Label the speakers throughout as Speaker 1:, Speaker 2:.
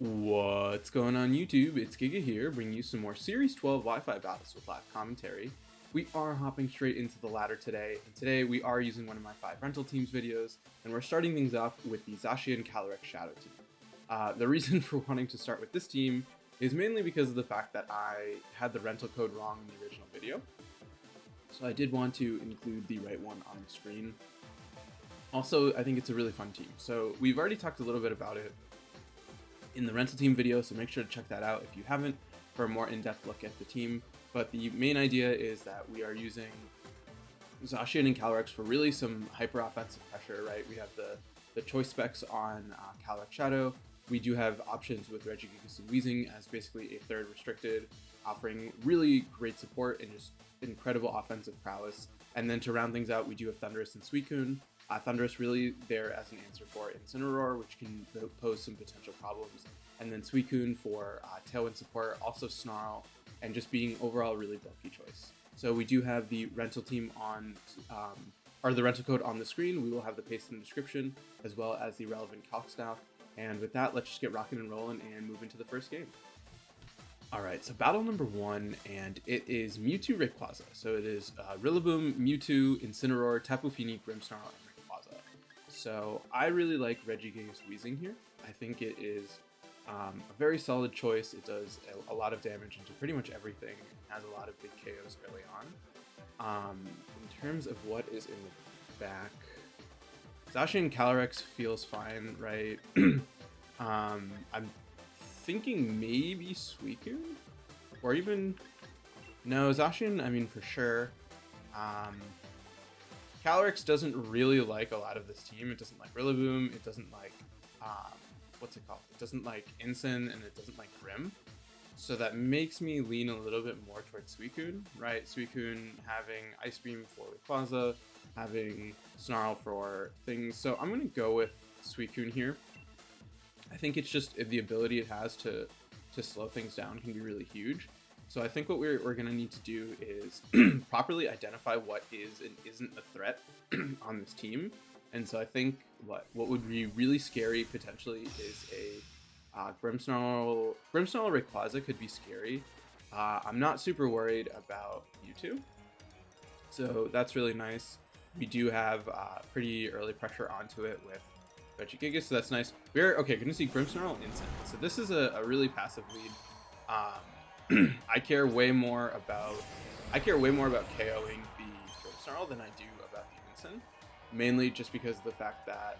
Speaker 1: What's going on YouTube? It's Giga here, bringing you some more Series 12 Wi-Fi battles with live commentary. We are hopping straight into the ladder today, and today we are using one of my 5 rental teams videos, and we're starting things off with the Zacian Calyrex-Shadow team. The reason for wanting to start with this team is mainly because of the fact that I had the rental code wrong in the original video. So I did want to include the right one on the screen. Also, I think it's a really fun team. So we've already talked a little bit about it in the rental team video, so make sure to check that out if you haven't for a more in-depth look at the team. But the main idea is that we are using Zacian and Calyrex for really some hyper-offensive pressure, right? We have the choice specs on Calyrex-Shadow. We do have options with VGC and Weezing as basically a third restricted, offering really great support and just incredible offensive prowess. And then to round things out, we do have Thunderous and Suicune. Thunderous really there as an answer for Incineroar, which can pose some potential problems. And then Suicune for Tailwind support, also Snarl, and just being overall really bulky choice. So we do have the rental team on, or the rental code on the screen. We will have the paste in the description, as well as the relevant calc staff. And with that, let's just get rocking and rolling and move into the first game. Alright, so battle number 1, and it is Mewtwo Rayquaza. So it is Rillaboom, Mewtwo, Incineroar, Tapu Fini, Grimmsnarl, and Rayquaza. So I really like Regigigas Weezing here. I think it is a very solid choice. It does a lot of damage into pretty much everything. It has a lot of big KOs early on. In terms of what is in the back, Zacian Calyrex feels fine, right? I'm thinking maybe Suicune? Or even... No, Zacian, I mean, for sure. Calyrex doesn't really like a lot of this team. It doesn't like Rillaboom, it doesn't like... what's it called? It doesn't like Incin, and it doesn't like Grim. So that makes me lean a little bit more towards Suicune, right? Suicune having Ice Beam for Rayquaza, having Snarl for things. So I'm going to go with Suicune here. I think it's just the ability it has to slow things down can be really huge. So I think what we're going to need to do is properly identify what is and isn't a threat on this team. And so I think what would be really scary potentially is a Grimmsnarl Rayquaza could be scary. I'm not super worried about Mewtwo. So that's really nice. We do have pretty early pressure onto it with Regigigas, so that's nice. We're going to see Grimmsnarl and Incin. So this is a really passive lead. I care way more about KOing the Grimmsnarl than I do about the Incin. Mainly just because of the fact that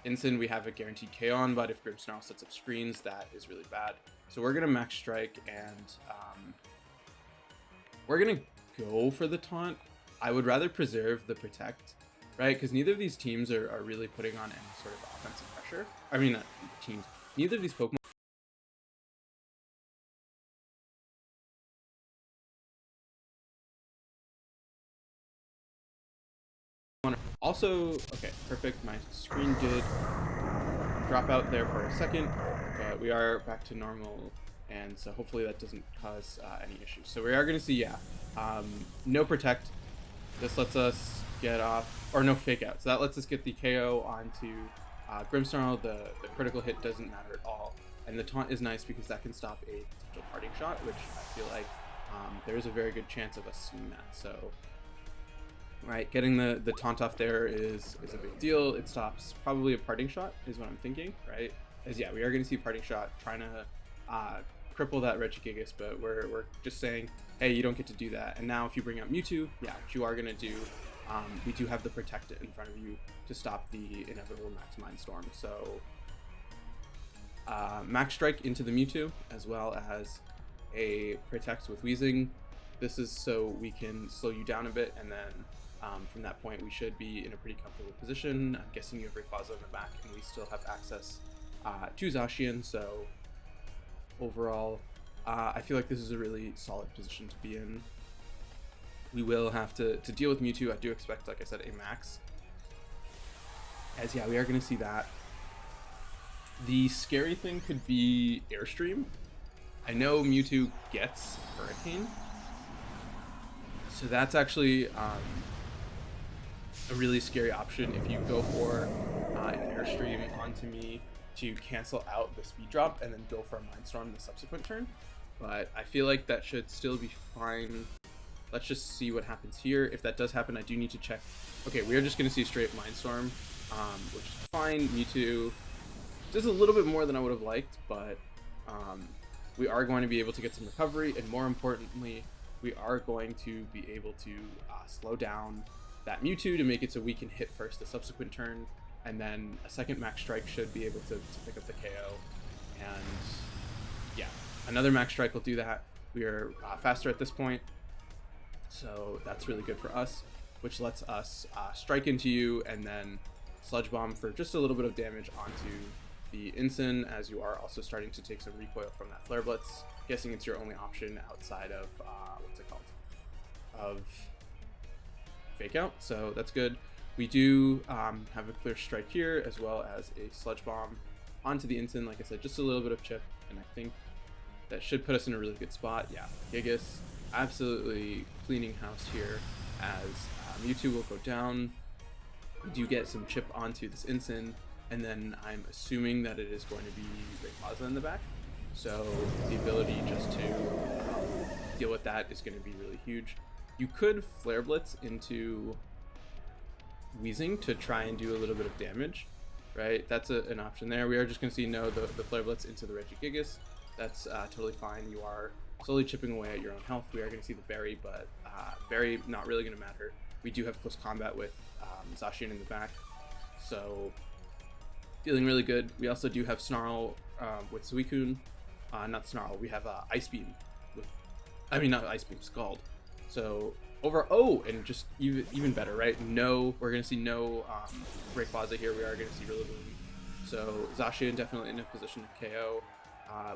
Speaker 1: Incin we have a guaranteed KO on, but if Grimmsnarl sets up screens, that is really bad. So we're gonna max strike and we're gonna go for the taunt. I would rather preserve the protect, right? Because neither of these teams are really putting on any sort of offensive pressure. I mean, teams. Neither of these Pokemon. Also, okay, perfect. My screen did drop out there for a second, but we are back to normal, and so hopefully that doesn't cause any issues. So we are going to see, no protect. This lets us get off, or no fake out. So that lets us get the KO onto Grimmsnarl. The critical hit doesn't matter at all, and the taunt is nice because that can stop a potential parting shot, which I feel like there is a very good chance of us seeing that. So. Right, getting the taunt off there is a big deal. It stops probably a parting shot is what I'm thinking, right? As we are going to see parting shot trying to cripple that Regigigas, but we're just saying, hey, you don't get to do that. And now if you bring out Mewtwo, what you are going to do, we do have the protect in front of you to stop the inevitable Max Mind Storm. So max strike into the Mewtwo as well as a protect with Weezing. This is so we can slow you down a bit, and then from that point, we should be in a pretty comfortable position. I'm guessing you have Rayquaza in the back, and we still have access to Zacian. So overall, I feel like this is a really solid position to be in. We will have to deal with Mewtwo. I do expect, like I said, a max. As we are going to see that. The scary thing could be Airstream. I know Mewtwo gets Hurricane, so that's actually a really scary option if you go for an Airstream onto me to cancel out the speed drop and then go for a Mindstorm the subsequent turn. But I feel like that should still be fine. Let's just see what happens here. If that does happen, I do need to check. Okay, we are just going to see straight Mindstorm, which is fine. Mewtwo does a little bit more than I would have liked, but we are going to be able to get some recovery, and more importantly, we are going to be able to slow down that Mewtwo to make it so we can hit first the subsequent turn, and then a second Max Strike should be able to pick up the KO. And yeah, another Max Strike will do that. We are faster at this point, so that's really good for us, which lets us strike into you and then Sludge Bomb for just a little bit of damage onto the Ensign, as you are also starting to take some recoil from that Flare Blitz. Guessing it's your only option outside of what's it called? Of Fake Out, so that's good. We do have a clear strike here, as well as a Sludge Bomb onto the Ensign. Like I said, just a little bit of chip, and I think that should put us in a really good spot. Yeah, Gigas absolutely cleaning house here, as Mewtwo will go down. We do get some chip onto this Ensign, and then I'm assuming that it is going to be Rayquaza in the back. So the ability just to deal with that is going to be really huge. You could Flare Blitz into Weezing to try and do a little bit of damage, right? That's an option there. We are just going to see the Flare Blitz into the Regigigas. That's totally fine. You are slowly chipping away at your own health. We are going to see the Berry, but Berry not really going to matter. We do have close combat with Zacian in the back, so feeling really good. We also do have Snarl with Suicune. Not Snarl, we have Ice Beam with, not Ice Beam, Scald. So and just even better, right? No, we're gonna see no Rayquaza here. We are gonna see Rillaboom. So Zacian definitely in a position to KO.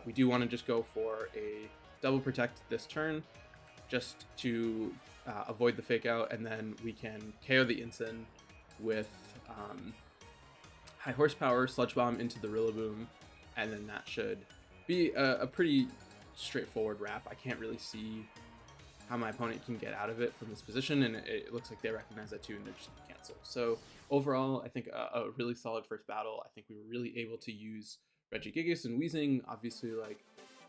Speaker 1: We do want to just go for a double protect this turn, just to avoid the fake out, and then we can KO the Ensign with high horsepower Sludge Bomb into the Rillaboom, and then that should be a pretty straightforward wrap. I can't really see how my opponent can get out of it from this position, and it looks like they recognize that too, and they're just gonna cancel. So overall, I think a really solid first battle. I think we were really able to use Regigigas and Weezing. Obviously, like,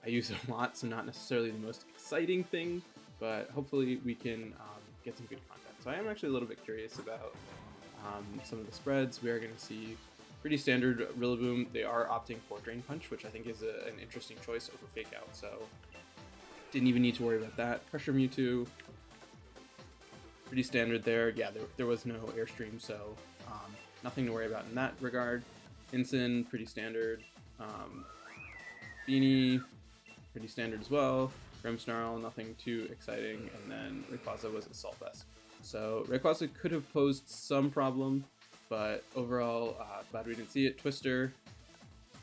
Speaker 1: I use it a lot, so not necessarily the most exciting thing, but hopefully we can get some good content. So I am actually a little bit curious about some of the spreads. We are going to see pretty standard Rillaboom. They are opting for Drain Punch, which I think is an interesting choice over Fake Out, so didn't even need to worry about that. Pressure Mewtwo, pretty standard there. Yeah, there was no Airstream, so nothing to worry about in that regard. Ensign, pretty standard. Beanie, pretty standard as well. Grimmsnarl, nothing too exciting. And then Rayquaza was Assault Vest. So Rayquaza could have posed some problem, but overall, glad we didn't see it. Twister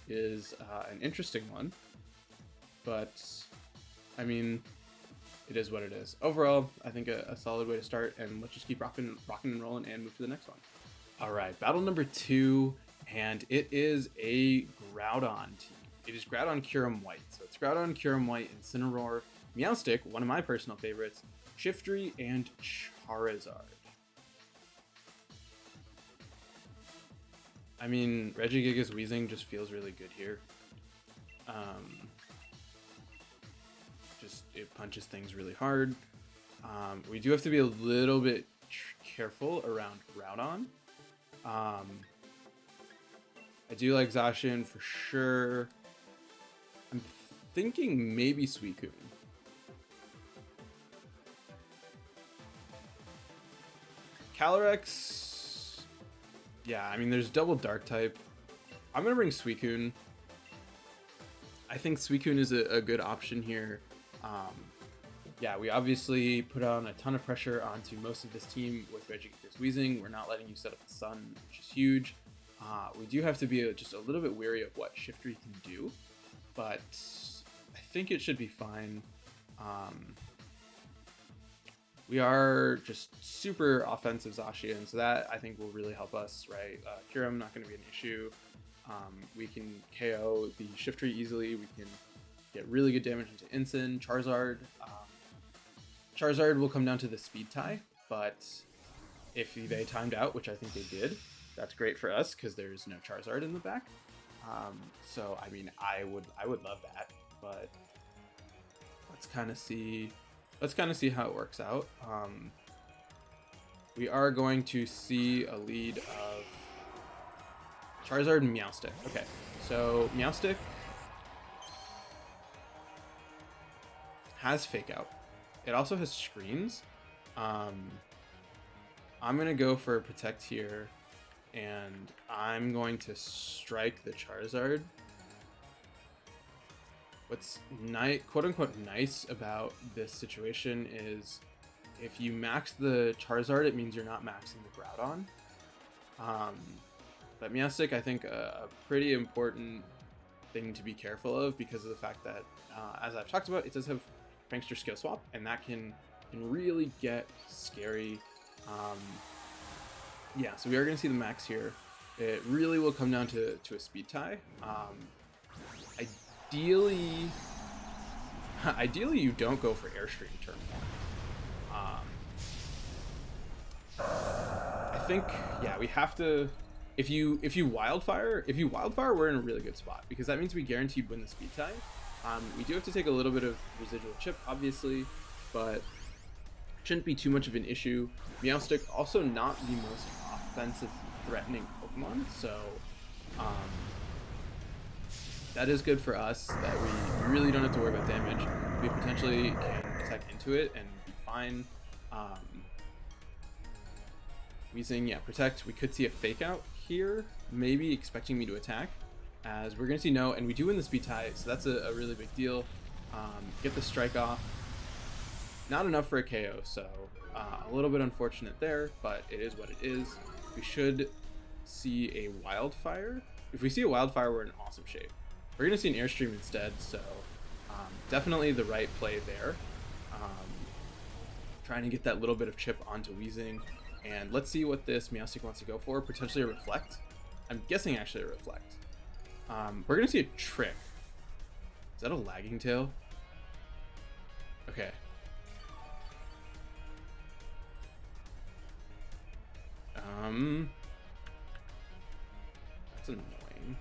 Speaker 1: is an interesting one, but I mean, it is what it is. Overall, I think a solid way to start, and let's just keep rocking and rolling and move to the next one. All right, battle number 2, and it is a Groudon team. It is Groudon Kyurem White. So it's Groudon Kyurem White, Incineroar, Meowstic, one of my personal favorites, Shiftry, and Charizard. I mean, Regigigas Weezing just feels really good here. Just it punches things really hard. We do have to be a little bit careful around Groudon. I do like Zacian for sure. I'm thinking maybe Suicune. Calyrex. Yeah, I mean, there's double Dark type. I'm gonna bring Suicune. I think Suicune is a good option here. Yeah, we obviously put on a ton of pressure onto most of this team with Regigigas Weezing. We're not letting you set up the sun, which is huge. We do have to be just a little bit wary of what Shiftry can do, but I think it should be fine. We are just super offensive Zacian, so that I think will really help us, right? Kyurem not going to be an issue. We can KO the Shiftry easily. We can get really good damage into Ensign. Charizard will come down to the speed tie, but if they timed out, which I think they did, that's great for us because there's no Charizard in the back. So I mean, I would love that, but let's kind of see how it works out. We are going to see a lead of Charizard and Meowstic. Okay, so Meowstic has Fake Out. It also has Screens. I'm gonna go for Protect here, and I'm going to strike the Charizard. What's quote unquote nice about this situation is if you max the Charizard, it means you're not maxing the Groudon. But Meowstic, I think a pretty important thing to be careful of because of the fact that, as I've talked about, it does have Prankster Skill Swap, and that can really get scary. Yeah, so we are going to see the max here. It really will come down to a speed tie. Ideally, you don't go for Airstream turn one. I think, yeah, we have to. If you wildfire, we're in a really good spot because that means we guaranteed win the speed tie. We do have to take a little bit of residual chip, obviously, but shouldn't be too much of an issue. Meowstic also not the most offensive threatening Pokemon, so that is good for us that we really don't have to worry about damage. We potentially can attack into it and be fine. Weezing, yeah, Protect. We could see a Fake Out here, maybe expecting me to attack, as we're going to see no, and we do win the speed tie, so that's a really big deal. Get the Strike off. Not enough for a KO, so a little bit unfortunate there, but it is what it is. We should see a Wildfire. If we see a Wildfire, we're in awesome shape. We're going to see an Airstream instead, so definitely the right play there. Trying to get that little bit of chip onto Weezing. And let's see what this Meowstic wants to go for. Potentially a Reflect. I'm guessing actually a Reflect. We're going to see a Trick. Is that a Lagging Tail? Okay. That's annoying.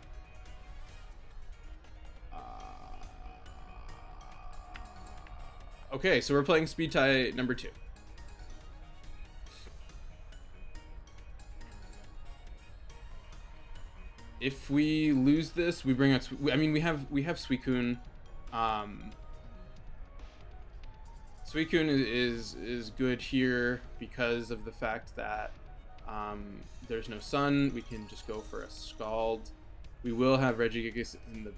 Speaker 1: Okay, so we're playing speed tie number 2. If we lose this, we bring out. I mean, we have Suicune. Suicune is good here because of the fact that there's no sun. We can just go for a Scald. We will have Regigigas in the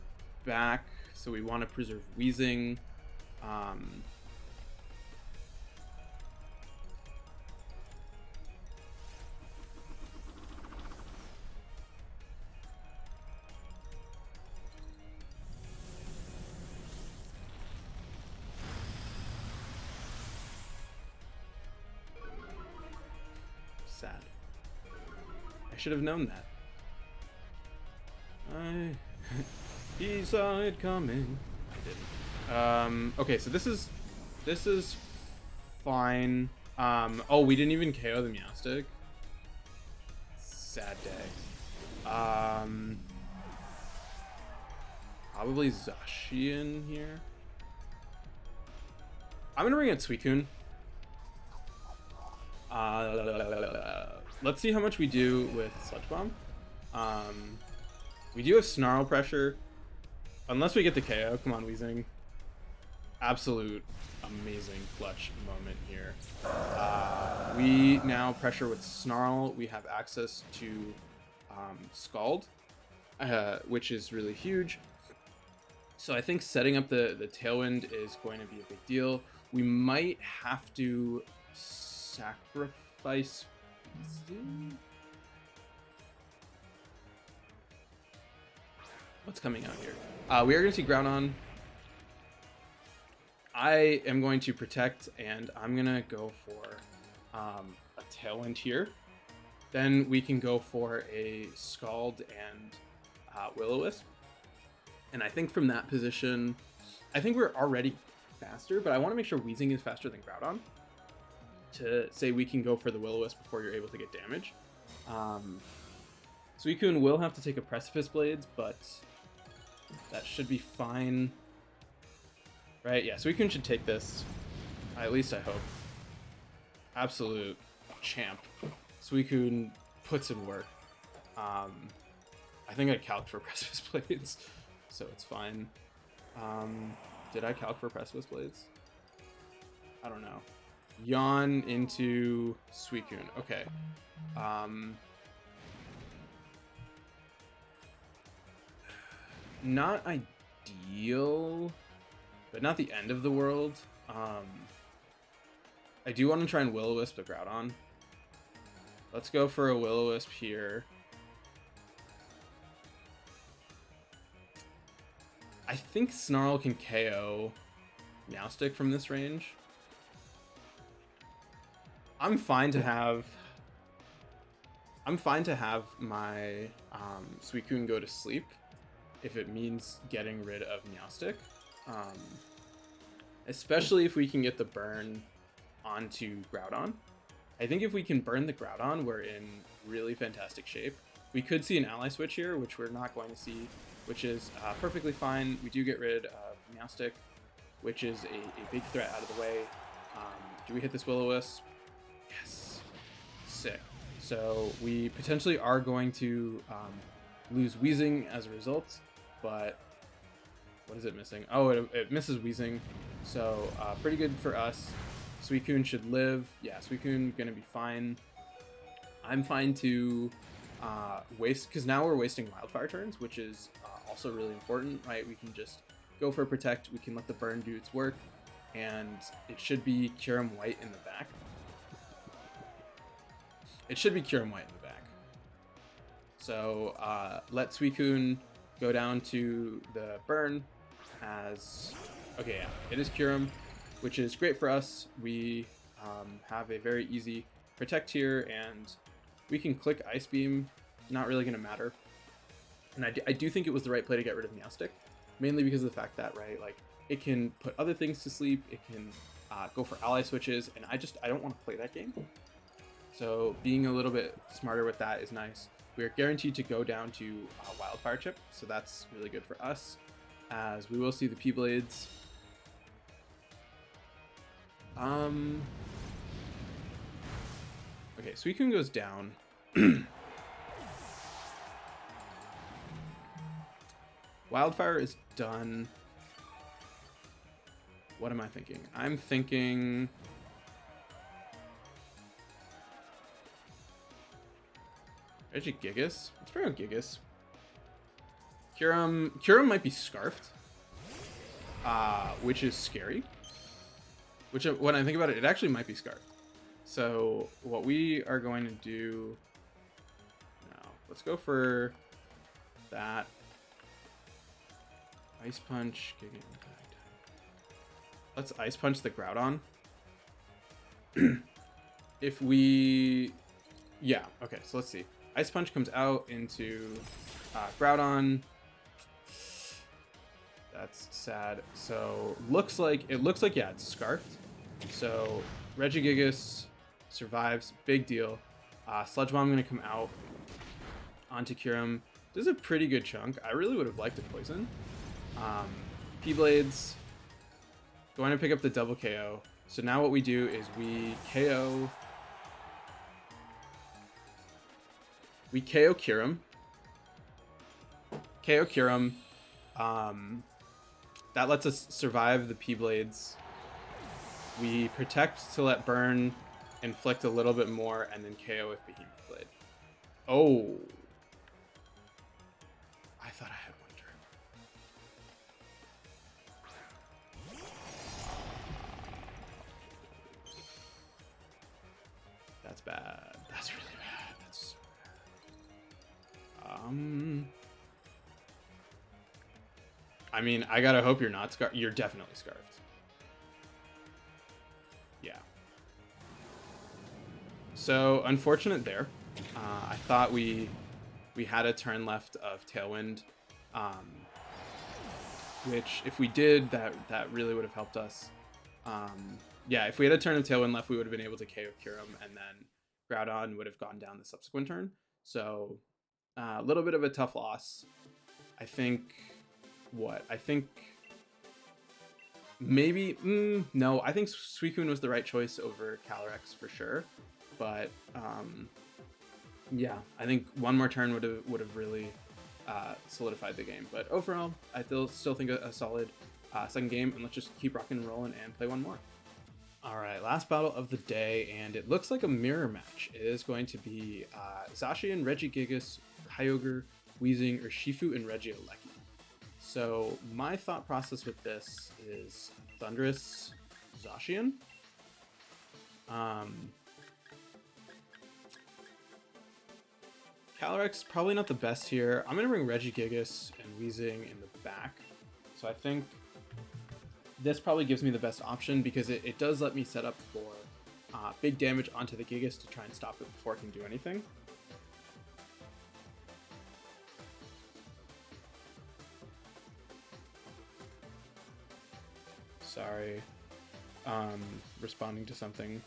Speaker 1: back, so we want to preserve Weezing. Sad. I should have known that. He saw it coming. I didn't. Okay, so this is fine. Oh, we didn't even KO the Meowstic. Sad day. Probably Zacian here. I'm gonna bring out Suicune. Let's see how much we do with Sludge Bomb. We do have Snarl Pressure. Unless we get the KO. Come on, Weezing. Absolute amazing clutch moment here. We now pressure with Snarl. We have access to Scald, which is really huge. So I think setting up the Tailwind is going to be a big deal. We might have to sacrifice. What's coming out here? We are going to see Groudon. I am going to Protect, and I'm going to go for a Tailwind here. Then we can go for a Scald and Will-O-Wisp. And I think from that position, I think we're already faster, but I want to make sure Weezing is faster than Groudon to say we can go for the Will-O-Wisp before you're able to get damage. Suicune will have to take a Precipice Blades, but that should be fine. Right, yeah, Suicune should take this. At least I hope. Absolute champ. Suicune puts in work. I think I calced for Precipice Blades, so it's fine. Did I calc for Precipice Blades? I don't know. Yawn into Suicune. Okay. Not ideal, but not the end of the world. I do want to try and Will-O-Wisp the Groudon. Let's go for a Will-O-Wisp here. I think Snarl can KO Meowstic from this range. I'm fine to have my Suicune go to sleep if it means getting rid of Meowstic. Especially if we can get the burn onto Groudon. I think if we can burn the Groudon, we're in really fantastic shape. We could see an ally switch here, which we're not going to see, which is perfectly fine. We do get rid of Meowstic, which is a big threat out of the way. Do we hit this Will-O-Wisp? Yes. Sick. So we potentially are going to lose Weezing as a result, but what is it missing? Oh, it misses Weezing. So pretty good for us. Suicune should live. Yeah, Suicune gonna be fine. I'm fine to waste, because now we're wasting Wildfire turns, which is also really important, right? We can just go for Protect, we can let the burn do its work, and it should be Kyurem White in the back. It should be Kyurem White in the back. So let Suicune go down to the burn as... Okay, yeah, it is Kyurem, which is great for us. We have a very easy Protect here, and we can click Ice Beam. Not really going to matter. And I do think it was the right play to get rid of Meowstic, mainly because of the fact that, right, like, it can put other things to sleep, it can go for ally switches, and I don't want to play that game. So being a little bit smarter with that is nice. We are guaranteed to go down to Wildfire Chip, so that's really good for us, as we will see the P-Blades. Okay, Suicune goes down. Wildfire is done. What am I thinking? I'm thinking... Regigigas? Let's bring out Gigas. Kyurem might be Scarfed. Which is scary. Which, when I think about it, it actually might be Scarfed. So, what we are going to do now, let's go for that. Ice Punch, Giga Impact. Let's Ice Punch the Groudon. If we... Yeah, okay, so let's see. Ice Punch comes out into Groudon. That's sad. So, it looks like, yeah, it's Scarfed. So, Regigigas survives. Big deal. Sludge Bomb going to come out onto Kyurem. This is a pretty good chunk. I really would have liked a Poison. P-Blades. Going to pick up the double KO. So now what we do is we KO... We KO Kyurem. KO Kyurem. That lets us survive the P-Blades. We protect to let burn, inflict a little bit more, and then KO with Behemoth Blade. Oh. I thought I had one turn. That's bad. That's really bad. That's so bad. I mean, I gotta hope you're not scarfed. You're definitely scarfed. Yeah. So, unfortunate there. I thought we had a turn left of Tailwind, which if we did, that really would have helped us. Yeah, if we had a turn of Tailwind left, we would have been able to KO Kyurem, and then Groudon would have gone down the subsequent turn. So A little bit of a tough loss. I think, I think maybe, no, I think Suicune was the right choice over Calyrex for sure. But yeah, I think one more turn would have really solidified the game. But overall, I still think a solid second game, and let's just keep rocking and rolling and play one more. All right, last battle of the day, and it looks like a mirror match. It is going to be Zacian, Regigigas, Kyogre, Weezing, or Shifu and Regieleki. So my thought process with this is Thundurus, Zacian. Calyrex probably not the best here. I'm gonna bring Regigigas and Weezing in the back. So I think this probably gives me the best option because it does let me set up for big damage onto the Gigas to try and stop it before it can do anything. Sorry. Responding to something.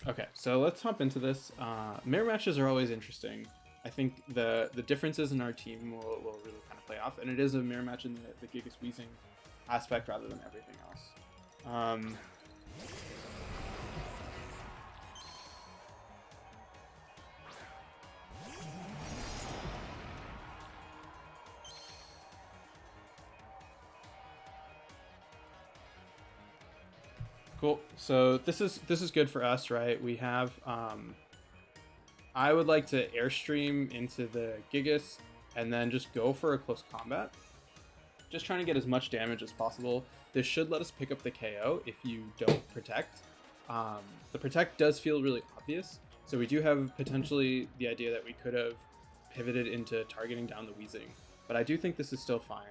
Speaker 1: Okay, so let's hop into this. Mirror matches are always interesting. I think the differences in our team will really kind of play off, and it is a mirror match in the Gigas Weezing aspect rather than everything else. Cool. So this is good for us, right? We have I would like to airstream into the Gigas and then just go for a close combat. Just trying to get as much damage as possible. This should let us pick up the KO if you don't protect. The protect does feel really obvious, so we do have potentially the idea that we could have pivoted into targeting down the Weezing, but I do think this is still fine.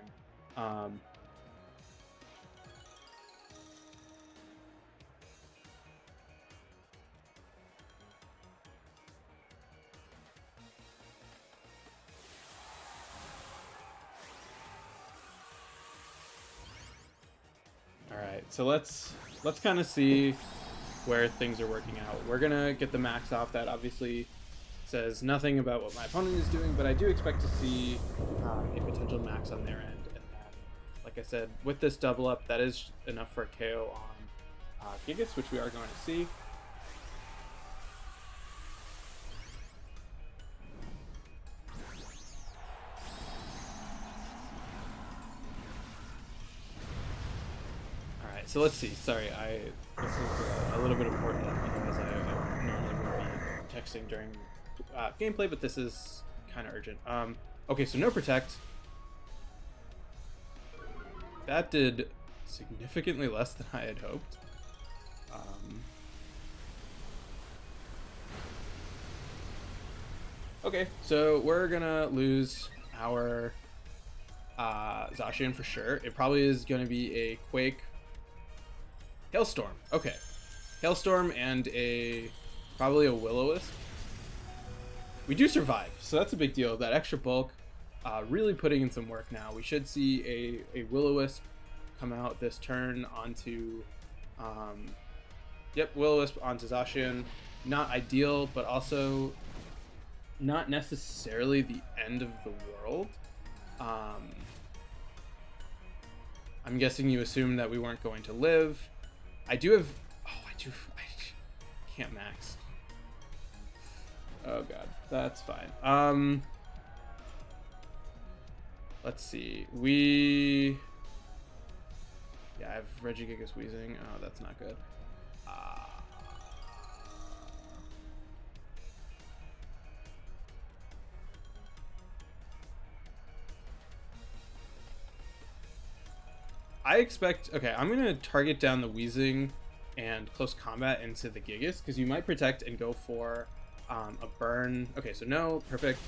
Speaker 1: Alright, so let's kind of see where things are working out. We're gonna get the max off. That obviously says nothing about what my opponent is doing, but I do expect to see a potential max on their end. And then, like I said, with this double up, that is enough for a KO on Gigas, which we are going to see. So let's see. Sorry, this is a little bit important. Otherwise, I normally would be texting during gameplay, but this is kind of urgent. Okay, so no protect. That did significantly less than I had hoped. Okay, so we're gonna lose our Zacian for sure. It probably is gonna be a Quake. Hailstorm. Okay. Hailstorm and probably a Will-O-Wisp. We do survive, so that's a big deal. That extra bulk really putting in some work now. We should see a Will-O-Wisp come out this turn onto Will-O-Wisp onto Zacian. Not ideal, but also not necessarily the end of the world. I'm guessing you assume that we weren't going to live. I can't max. Oh god, that's fine. Let's see. I have Regigigas Weezing. Oh, that's not good. I expect, okay, I'm going to target down the Weezing and close combat into the Gigas, because you might protect and go for a burn. Okay, so no, perfect.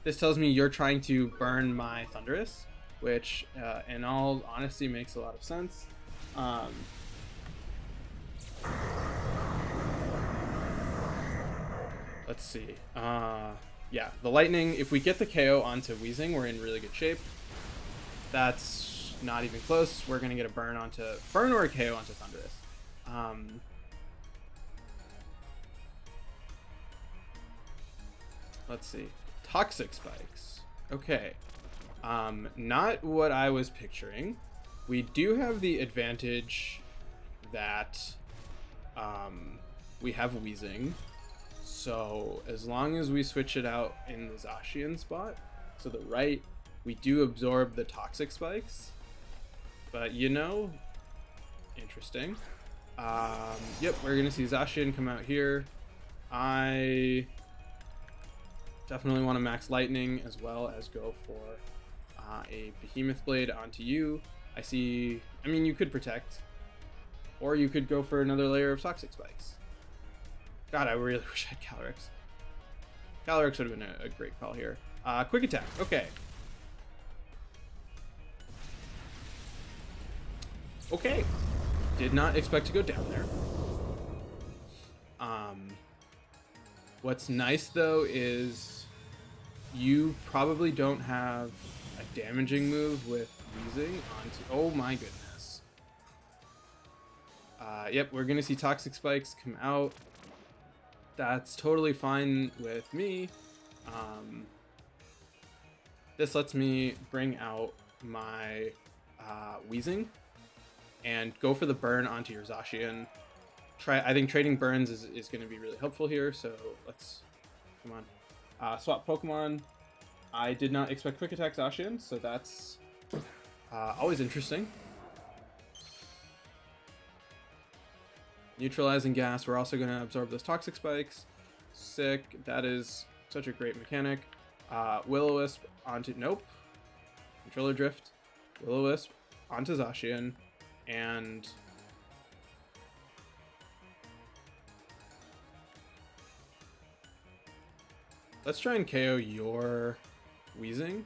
Speaker 1: This tells me you're trying to burn my Thundurus, which in all honesty makes a lot of sense. Let's see. Yeah, the Lightning, if we get the KO onto Weezing, we're in really good shape. That's not even close. We're gonna get a burn or a KO onto Thunderous. Let's see. Toxic Spikes. Okay. Not what I was picturing. We do have the advantage that we have Wheezing. So as long as we switch it out in the Zacian spot, so the right, we do absorb the Toxic Spikes. But you know, interesting. Yep, we're gonna see Zacian come out here. I definitely want to max Lightning as well as go for a Behemoth Blade onto you. I mean, you could protect, or you could go for another layer of Toxic Spikes. God, I really wish I had Calyrex. Calyrex would have been a great call here. Quick attack, okay. Okay, did not expect to go down there. What's nice though is you probably don't have a damaging move with Wheezing onto. Oh my goodness. Yep, we're gonna see Toxic Spikes come out. That's totally fine with me. This lets me bring out my Wheezing and go for the burn onto your Zacian. I think trading burns is going to be really helpful here, so let's come on. Swap Pokemon. I did not expect Quick Attack Zacian, so that's always interesting. Neutralizing Gas. We're also going to absorb those Toxic Spikes. Sick. That is such a great mechanic. Will-O-Wisp onto... Nope. Controller Drift. Will-O-Wisp onto Zacian. And... let's try and KO your Wheezing.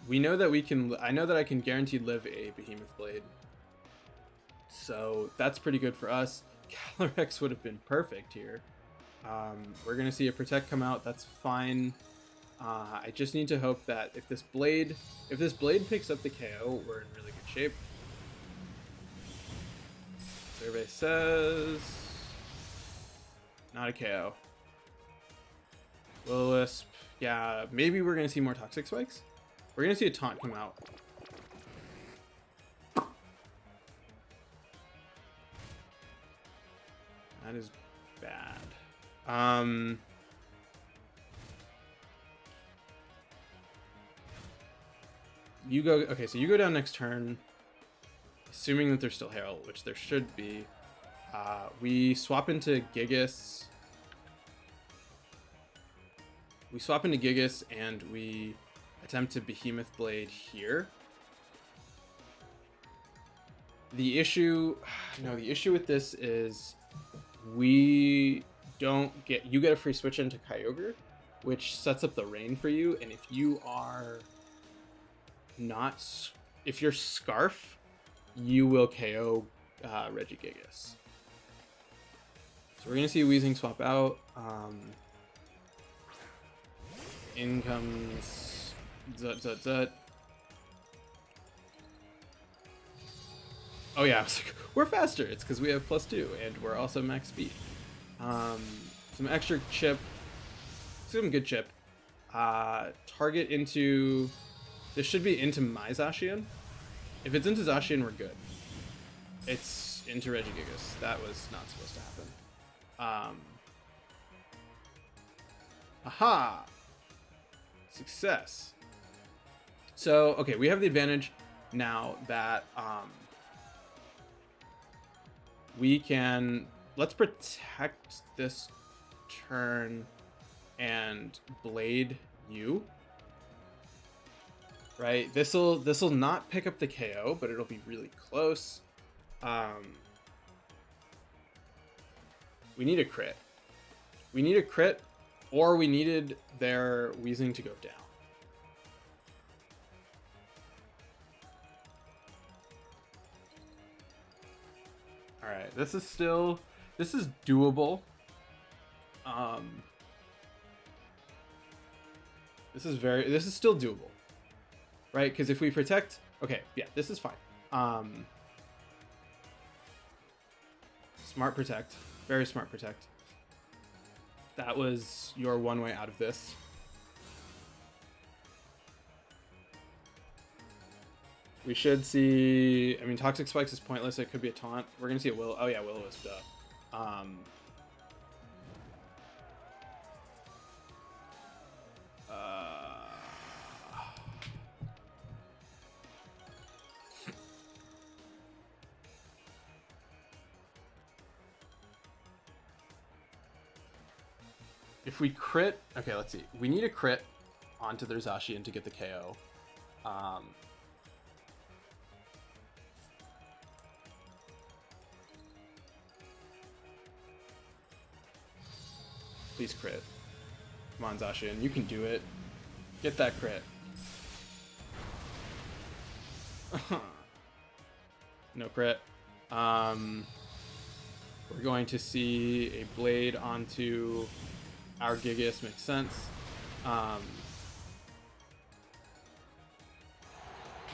Speaker 1: We know that we can... I know that I can guaranteed live a Behemoth Blade. So that's pretty good for us. Calyrex would have been perfect here. We're going to see a Protect come out. That's fine. I just need to hope that if this blade picks up the KO, we're in really good shape. Survey says... not a KO. Will-O-Wisp. Yeah, maybe we're going to see more Toxic Spikes. We're going to see a Taunt come out. That is bad. You go... okay, so you go down next turn. Assuming that there's still Herald, which there should be. We swap into Gigas. We swap into Gigas and we attempt to Behemoth Blade here. The issue with this is you get a free switch into Kyogre, which sets up the rain for you. And if you are if you're Scarf, you will KO Regigigas. So we're gonna see Wheezing swap out. In comes Zut. Oh yeah, I was like, we're faster. It's because we have +2 and we're also max speed. Some extra chip, some good chip. Target into, this should be into my Zacian. If it's into Zacian, we're good. It's into Regigigas. That was not supposed to happen. Aha! Success. So, okay, we have the advantage now that we can... let's protect this turn and blade you. Right? This'll not pick up the KO, but it'll be really close. We need a crit. We need a crit, or we needed their Wheezing to go down. Alright, this is doable. This is still doable. right? Because if we protect, okay, yeah, this is fine. Smart protect, very smart protect. That was your one way out of this. We should see, I mean, Toxic Spikes is pointless. It could be a taunt. We're going to see a Will. Oh, yeah, Will-O-Wisp, duh. If we crit, okay, let's see. We need a crit onto their Zacian to get the KO. Please crit. Come on, Zacian, you can do it. Get that crit. No crit. We're going to see a blade onto our Gigas, makes sense.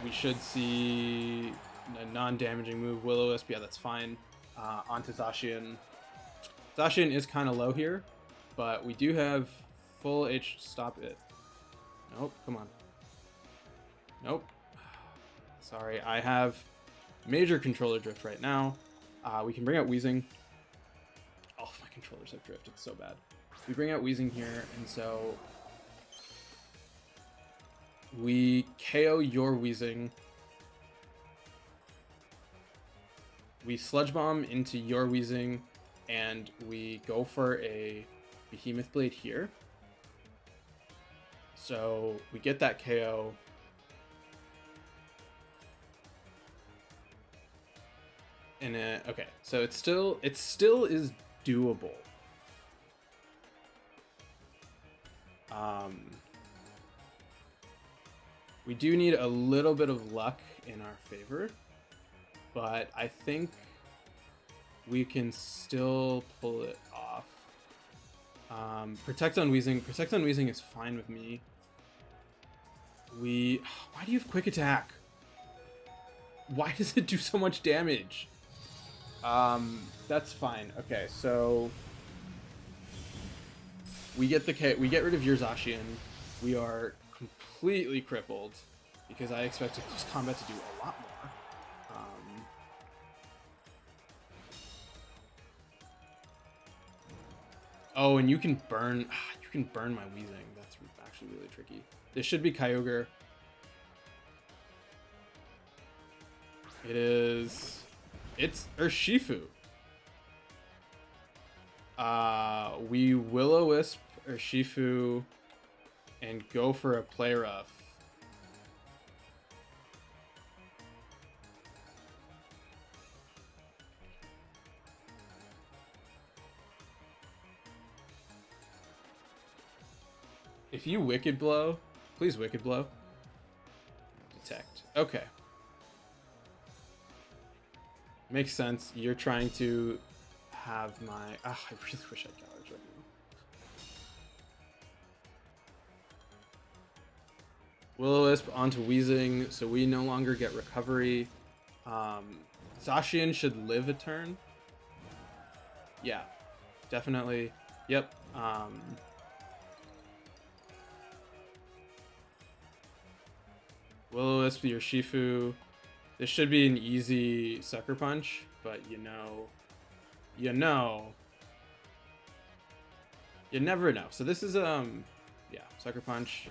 Speaker 1: We should see a non-damaging move, Will-O-Wisp. Yeah, that's fine. Onto Zacian. Zacian is kind of low here, but we do have full H. Stop it. Nope, come on. Nope. Sorry, I have major controller drift right now. We can bring out Wheezing. All of my controllers have drift. It's so bad. We bring out Wheezing here, and so we KO your Wheezing. We Sludge Bomb into your Wheezing, and we go for a Behemoth Blade here. So we get that KO. And okay, so it still is doable. We do need a little bit of luck in our favor, but I think we can still pull it off. Protect on Wheezing. Protect on Wheezing is fine with me. Why do you have Quick Attack? Why does it do so much damage? That's fine. Okay, so we get rid of your Zacian. We are completely crippled because I expected this combat to do a lot more. Oh, and you can burn my Wheezing. That's actually really tricky. This should be Kyogre. It's Urshifu. We Will-O-Wisp Urshifu and go for a Play Rough. If you Wicked Blow, please Wicked Blow. Detect. Okay. Makes sense. You're trying to have my... I really wish I had Calyrex right now. Will-O-Wisp onto Wheezing, so we no longer get recovery. Zacian should live a turn. Yeah, definitely. Yep. Will-O-Wisp, your Shifu. This should be an easy Sucker Punch, but you never know. So this is yeah, Sucker Punch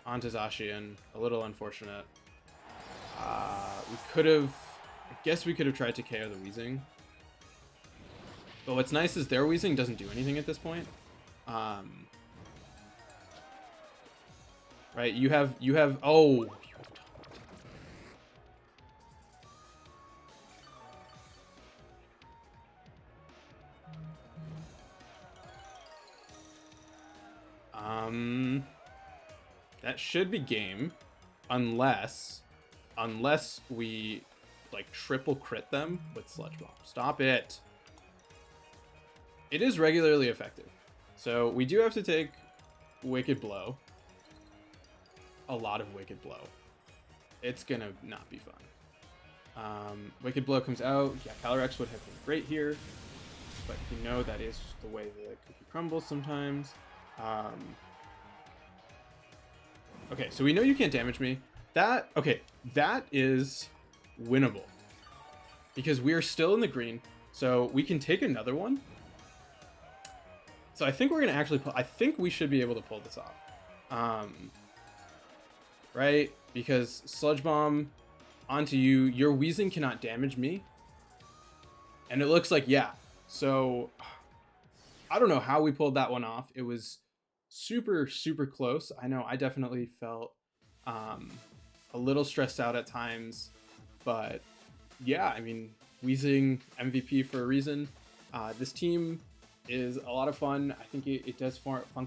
Speaker 1: onto Zacian. A little unfortunate. We could have, I guess we could have tried to KO the Wheezing. But what's nice is their Wheezing doesn't do anything at this point. Right, you have oh. That should be game, unless we like triple crit them with Sludge Bomb. Stop it. It is regularly effective. So we do have to take Wicked Blow. A lot of Wicked Blow. it's gonna not be fun. Wicked Blow comes out. Yeah, Calyrex would have been great here, but you know that is the way the cookie crumbles sometimes. Okay, so we know you can't damage me. That is winnable because we are still in the green, so we can take another one. So I think we're gonna actually pull. I think we should be able to pull this off, right? Because Sludge Bomb onto you. Your Weezing cannot damage me, and it looks like yeah. So I don't know how we pulled that one off. It was super close. I know I definitely felt a little stressed out at times, but yeah, I mean, Weezing MVP for a reason. This team is a lot of fun. I think it does function